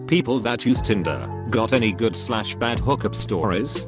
People that use Tinder, got any good/bad hookup stories?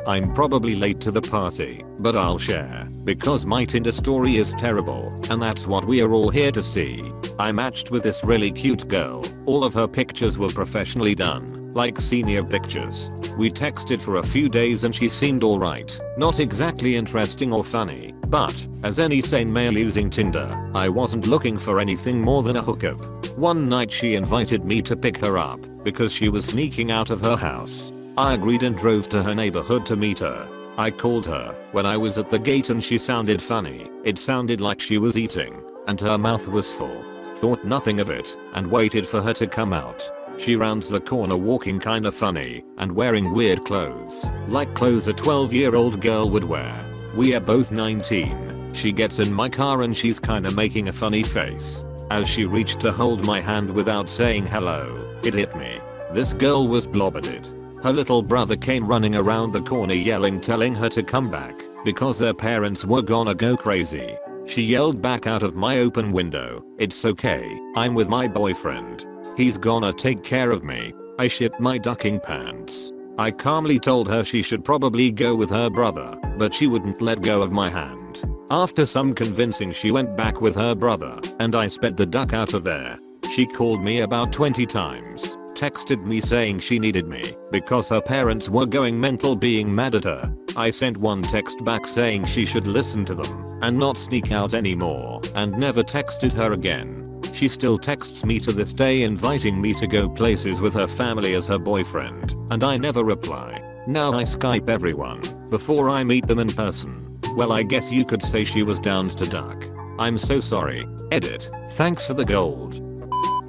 I'm probably late to the party, but I'll share, because my Tinder story is terrible, and that's what we are all here to see. I matched with this really cute girl. All of her pictures were professionally done, like senior pictures. We texted for a few days and she seemed alright, not exactly interesting or funny, but, as any sane male using Tinder, I wasn't looking for anything more than a hookup. One night she invited me to pick her up, because she was sneaking out of her house. I agreed and drove to her neighborhood to meet her. I called her when I was at the gate and she sounded funny. It sounded like she was eating, and her mouth was full. Thought nothing of it, and waited for her to come out. She rounds the corner walking kinda funny, and wearing weird clothes, like clothes a 12-year-old girl would wear. We are both 19. She gets in my car and she's kinda making a funny face. As she reached to hold my hand without saying hello, it hit me. This girl was blobbeted. Her little brother came running around the corner yelling, telling her to come back, because their parents were gonna go crazy. She yelled back out of my open window, "It's okay, I'm with my boyfriend. He's gonna take care of me." I shit my ducking pants. I calmly told her she should probably go with her brother, but she wouldn't let go of my hand. After some convincing she went back with her brother, and I sped the duck out of there. She called me about 20 times. Texted me saying she needed me because her parents were going mental being mad at her. I sent one text back saying she should listen to them and not sneak out anymore, and never texted her again. She still texts me to this day inviting me to go places with her family as her boyfriend, and I never reply. Now I Skype everyone before I meet them in person. Well, I guess you could say she was down to duck. I'm so sorry. Edit. Thanks for the gold.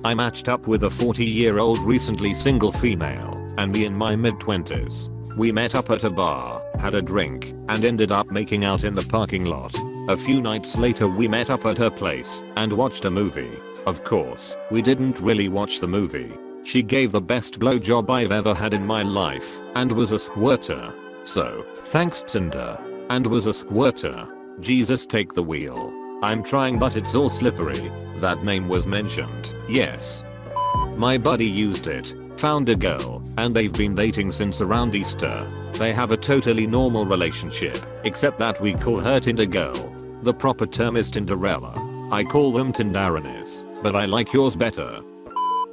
I matched up with a 40-year-old recently single female, and me in my mid-20s. We met up at a bar, had a drink, and ended up making out in the parking lot. A few nights later we met up at her place and watched a movie. Of course, we didn't really watch the movie. She gave the best blowjob I've ever had in my life and was a squirter. So, thanks Tinder. And was a squirter. Jesus, take the wheel. I'm trying but it's all slippery. That name was mentioned. Yes. My buddy used it, found a girl, and they've been dating since around Easter. They have a totally normal relationship, except that we call her Tinder girl. The proper term is Tinderella. I call them Tindarines, but I like yours better.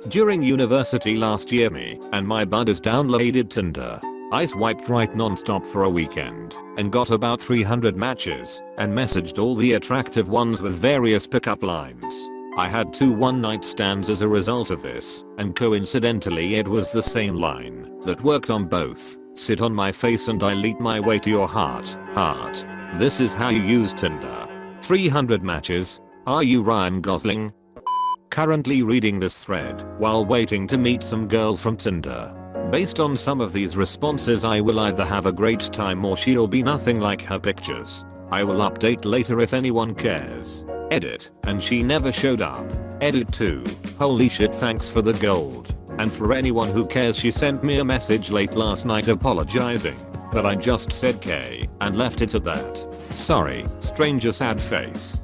During university last year, me and my buddies downloaded Tinder. I swiped right non-stop for a weekend and got about 300 matches and messaged all the attractive ones with various pickup lines. I had 2 one-night stands as a result of this, and coincidentally it was the same line that worked on both. Sit on my face and dilate my way to your heart. Heart. This is how you use Tinder. 300 matches. Are you Ryan Gosling? Currently reading this thread while waiting to meet some girl from Tinder. Based on some of these responses, I will either have a great time or she'll be nothing like her pictures. I will update later if anyone cares. Edit. And she never showed up. Edit 2. Holy shit, thanks for the gold. And for anyone who cares, she sent me a message late last night apologizing, but I just said K and left it at that. Sorry, stranger sad face.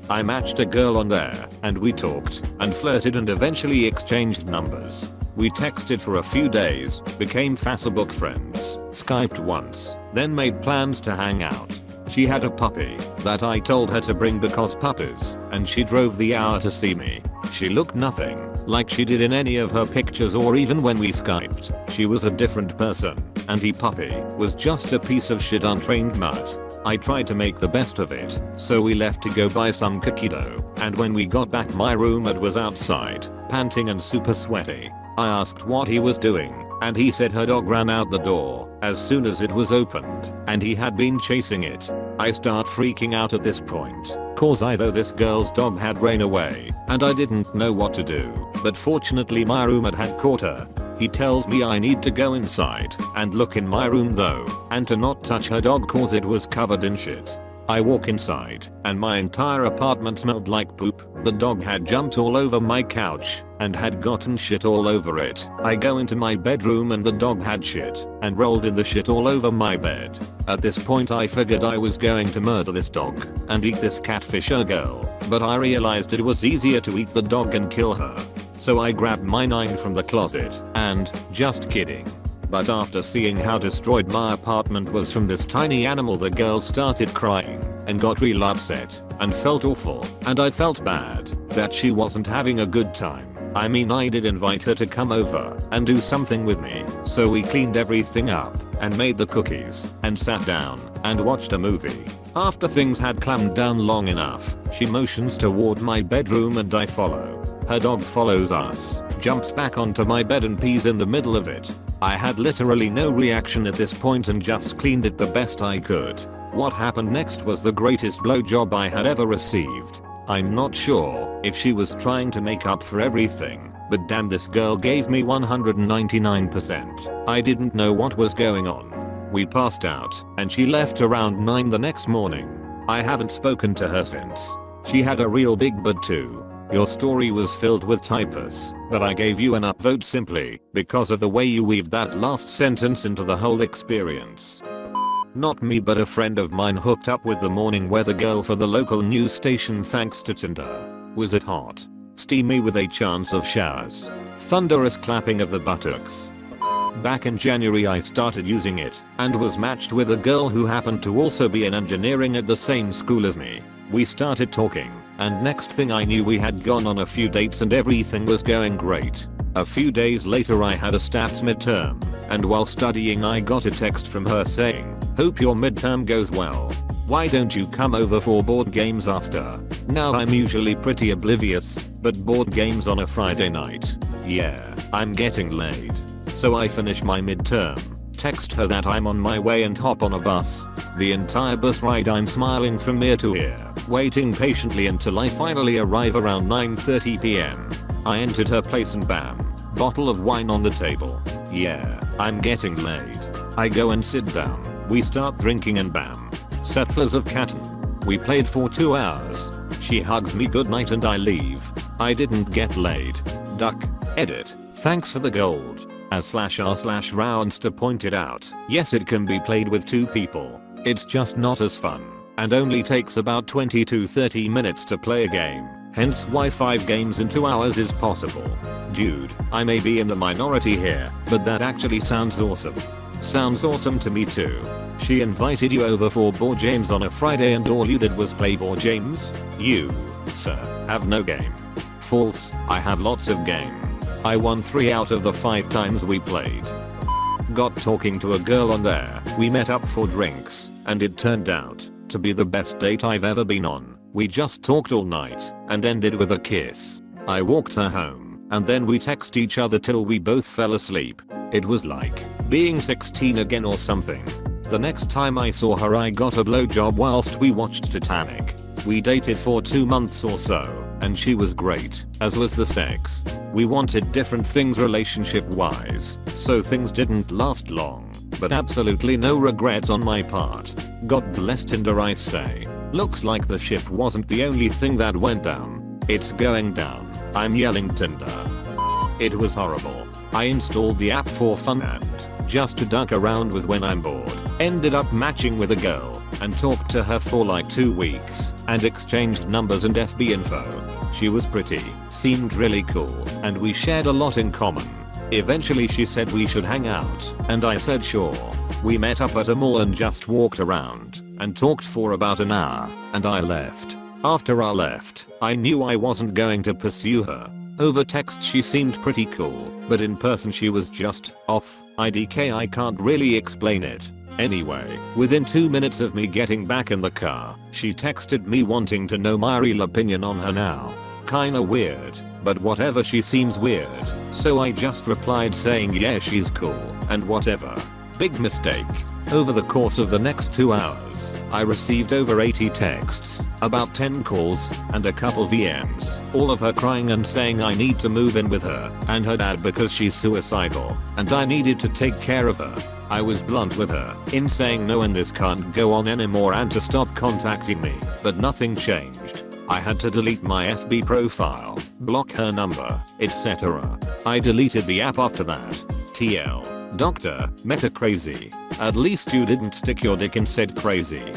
I matched a girl on there, and we talked and flirted and eventually exchanged numbers. We texted for a few days, became Facebook friends, Skyped once, then made plans to hang out. She had a puppy that I told her to bring because puppies, and she drove the hour to see me. She looked nothing like she did in any of her pictures or even when we Skyped. She was a different person, and the puppy was just a piece of shit untrained mutt. I tried to make the best of it, so we left to go buy some coquito, and when we got back my roommate was outside, panting and super sweaty. I asked what he was doing, and he said her dog ran out the door as soon as it was opened, and he had been chasing it. I start freaking out at this point, cause either this girl's dog had ran away, and I didn't know what to do, but fortunately my roommate had caught her. He tells me I need to go inside and look in my room though, and to not touch her dog cause it was covered in shit. I walk inside, and my entire apartment smelled like poop. The dog had jumped all over my couch and had gotten shit all over it. I go into my bedroom and the dog had shit and rolled in the shit all over my bed. At this point I figured I was going to murder this dog and eat this catfisher girl, but I realized it was easier to eat the dog and kill her. So I grabbed my 9 from the closet and, just kidding. But after seeing how destroyed my apartment was from this tiny animal, the girl started crying and got real upset and felt awful, and I felt bad that she wasn't having a good time. I mean, I did invite her to come over and do something with me, so we cleaned everything up and made the cookies and sat down and watched a movie. After things had calmed down long enough, she motions toward my bedroom and I follow. Her dog follows us, jumps back onto my bed and pees in the middle of it. I had literally no reaction at this point and just cleaned it the best I could. What happened next was the greatest blowjob I had ever received. I'm not sure if she was trying to make up for everything, but damn, this girl gave me 199%. I didn't know what was going on. We passed out and she left around 9 the next morning. I haven't spoken to her since. She had a real big butt too. Your story was filled with typos, but I gave you an upvote simply because of the way you weaved that last sentence into the whole experience. Not me, but a friend of mine hooked up with the morning weather girl for the local news station thanks to Tinder. Was it hot? Steamy with a chance of showers? Thunderous clapping of the buttocks? Back in January I started using it and was matched with a girl who happened to also be in engineering at the same school as me. We started talking, and next thing I knew we had gone on a few dates and everything was going great. A few days later I had a stats midterm, and while studying I got a text from her saying, "Hope your midterm goes well. Why don't you come over for board games after?" Now I'm usually pretty oblivious, but board games on a Friday night? Yeah, I'm getting laid. So I finish my midterm, text her that I'm on my way and hop on a bus. The entire bus ride I'm smiling from ear to ear, waiting patiently until I finally arrive around 9:30 p.m. I entered her place and bam, bottle of wine on the table. Yeah, I'm getting laid. I go and sit down, we start drinking and bam, Settlers of Catan. We played for 2 hours. She hugs me goodnight and I leave. I didn't get laid. Duck. Edit. Thanks for the gold. /r/Roundster pointed out, yes, it can be played with 2 people. It's just not as fun, and only takes about 20 to 30 minutes to play a game, hence why 5 games in 2 hours is possible. Dude, I may be in the minority here, but that actually sounds awesome. Sounds awesome to me too. She invited you over for board games on a Friday and all you did was play board games? You, sir, have no game. False, I have lots of game. I won 3 out of the 5 times we played. Got talking to a girl on there, we met up for drinks, and it turned out to be the best date I've ever been on. We just talked all night, and ended with a kiss. I walked her home, and then we texted each other till we both fell asleep. It was like being 16 again or something. The next time I saw her I got a blowjob whilst we watched Titanic. We dated for 2 months or so, and she was great, as was the sex. We wanted different things relationship wise, so things didn't last long, but absolutely no regrets on my part. God bless Tinder, I say. Looks like the ship wasn't the only thing that went down. It's going down. I'm yelling Tinder. It was horrible. I installed the app for fun and just to duck around with when I'm bored. Ended up matching with a girl and talked to her for like 2 weeks and exchanged numbers and FB info. She was pretty, seemed really cool, and we shared a lot in common. Eventually she said we should hang out, and I said sure. We met up at a mall and just walked around and talked for about an hour, and I left. After I left, I knew I wasn't going to pursue her. Over text she seemed pretty cool, but in person she was just off. IDK, I can't really explain it. Anyway, within 2 minutes of me getting back in the car, she texted me wanting to know my real opinion on her now. Kinda weird, but whatever, she seems weird. So I just replied saying yeah, she's cool, and whatever. Big mistake. Over the course of the next 2 hours, I received over 80 texts, about 10 calls, and a couple VMs, all of her crying and saying I need to move in with her and her dad because she's suicidal, and I needed to take care of her. I was blunt with her in saying no and this can't go on anymore and to stop contacting me, but nothing changed. I had to delete my FB profile, block her number, etc. I deleted the app after that. TL. Doctor, meta crazy. At least you didn't stick your dick and said crazy.